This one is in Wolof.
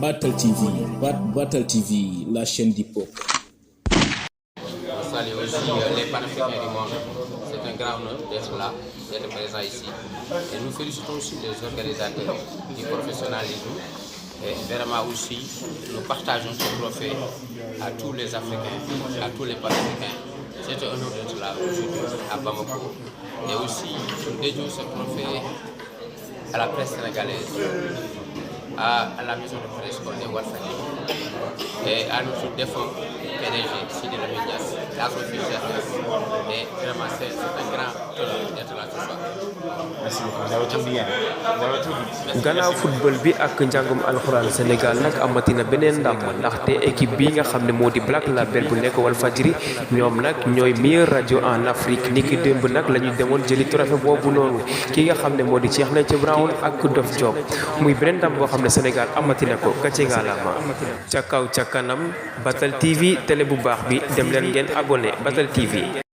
Battle TV, Battle TV, la chaîne du peuple. On salue aussi les panafricains du monde. C'est un grand honneur d'être là, d'être présent ici. Et nous félicitons aussi les organisateurs du professionnalisme. Et vraiment aussi, nous partageons ce trophée à tous les Africains, à tous les panafricains. C'est un honneur d'être là aujourd'hui à Bamako. Et aussi, nous dédions ce trophée à la presse sénégalaise, à la maison de presse Condé Walfadjri et à notre défunt PDG Sidi Lamine Niasse, à son fils et vraiment c'est un grand honneur d'être là ce soir. Merci beaucoup. gannaaw football bi ak njàngum alxuraan Sénégal nag amatina beneen ndam ndaxte équipe bi nga xam ne moo di Black Label bu nekk Walfadjri ñoom nag ñooy meilleure rajo en Afrique niki démb nag la ñu demoon jëli trophée boobu noonu ki nga xam ne moo di Cheikh Nathie Brown ak Dof Diop muy beneen ndam boo xam ne Sénégal amatina ko gàcce ngalaama ca kaw ca kanam Battle TV télé bu baax bi dem leen ngeen abonné Battle TV.